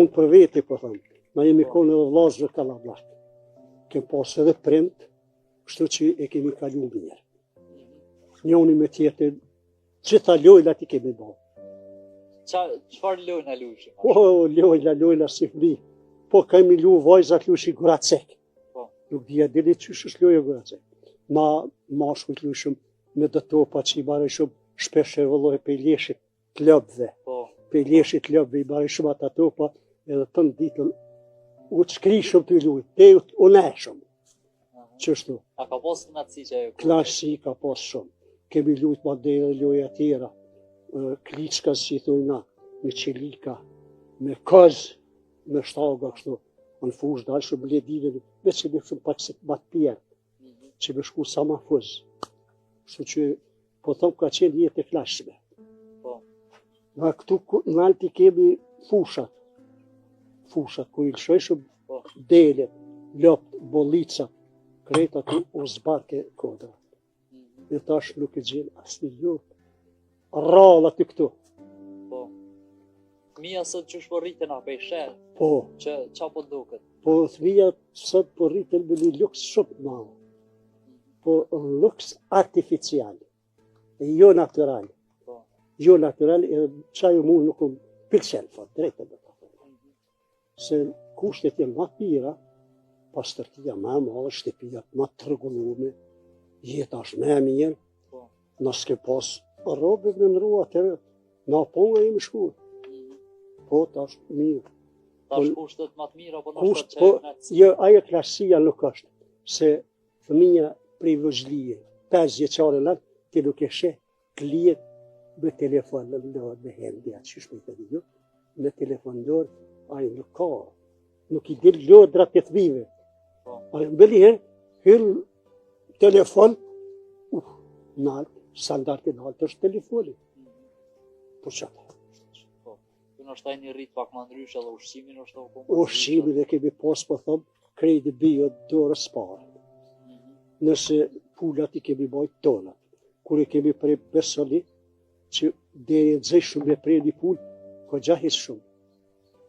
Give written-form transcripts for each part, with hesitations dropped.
Unë për veti, po thëmë, na jemi konë edhe vllazë Kallabllak. Kem pas edhe prind, kështu që e kemi kalu mirë. Njoni me tjetër, gjitha lojlat i kemi bërë. Çfarë lojna luajshim? Po, lojla si fli. Po, kemi lu vajzat lushi guracek. Nuk dhja dili qysh është loja guracek. Na mashkujt lushim me dë topa që i bare shumë shpesh e vëllohi pe leshit të lëbëve. Pe leshit të lëbëve i bare shumë ata topa edhe të në ditën u të shkri shumë të lujt, te u ne shumë. Qështu? A ka pas knatësi që ajo? Knatësi ka pas shumë. Kemi lujt ma dhe dhe loja tjera. Kliçka si i thujna, me qelika, me këz, me shtaga kështu. Në fush dalë shumë bledinën, me që me shumë pak se të matë pjerë, që me shku sa ma fuz. Kështu që, po thëmë ka qenë jetë e flashme. Nga këtu në alti kemi fushat. Fushat, ku i lëshoj shumë delet, lopët, bollicat, krejta tu o zbarke kodra. E tash nuk e gjenë asë një lopë. Rrallat të këtu. Fëmija sot që shpo rritën a pejsherë? Po. Qa po duket? Po, fëmija sot po rritën me një luks shumë madh. Po, luks artificial. Jo natural. Jo natural, e qaj mu nuk më pëlqen, drejtë dhe të thënë. Se kushtet e ma pira, pastërtia ma madhe, shtëpia ma të rregullume, jeta është me mirë, nëse ke pas robët me ndrua atërë, na po nga jemi shkuar. Po, ta është mirë. Ta është kushtet ma të mira, po nështë të po, qajë jo, ajo klasësia nuk është, se fëmija prej vëzhlije, 5 vjeçare lart, ti nuk e sheh kliet me telefon në dorë, me hendi, atë që shme të video, me telefon në dorë, ajo nuk ka, nuk i del lodra të thvive. Ajo mbeli hyr telefon, nalt, standartin nalt është telefoni. Po qatë. Në është taj një rrit pak ma ndrysh edhe ushqimin është të ushqimin e kemi pas, po thëmë, krejti bio dorës parë. Nëse pulat i kemi bajt tonat. Kur e kemi prej besoni, që dhe e dzej shumë e prej një pull, ko gjahis shumë.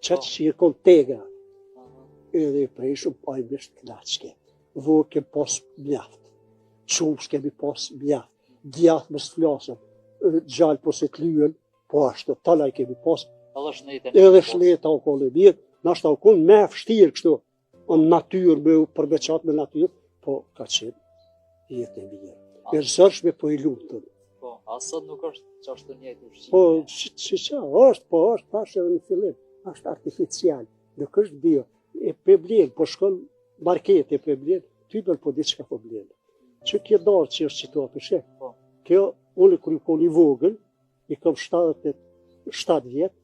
Qatë që i kon tegra. Edhe e prej shumë, pa i mështë knaqke. Vo kem pas mjaft. Qumsh kemi pas mjaft. Djath më së flasëm. Gjallë po se të lyën, po ashtu, talaj kemi pas. Edhe shneta o konë e mirë, nashta o konë me fështirë kështu, në natyrë, me përbeqat me natyrë, po ka qenë jetë e mirë. E rësërshme po i lutën. Po, a sot nuk është që është të njëjtë ushqime? Po, është, tash edhe në fillim, është artificial, nuk është bio. E përblen, po shkon market e përblen, ty bel po diçka po blen. Që kjo darë që është qito atë shë, kjo, unë kërë i koni vogël, i kam 77 vjetë,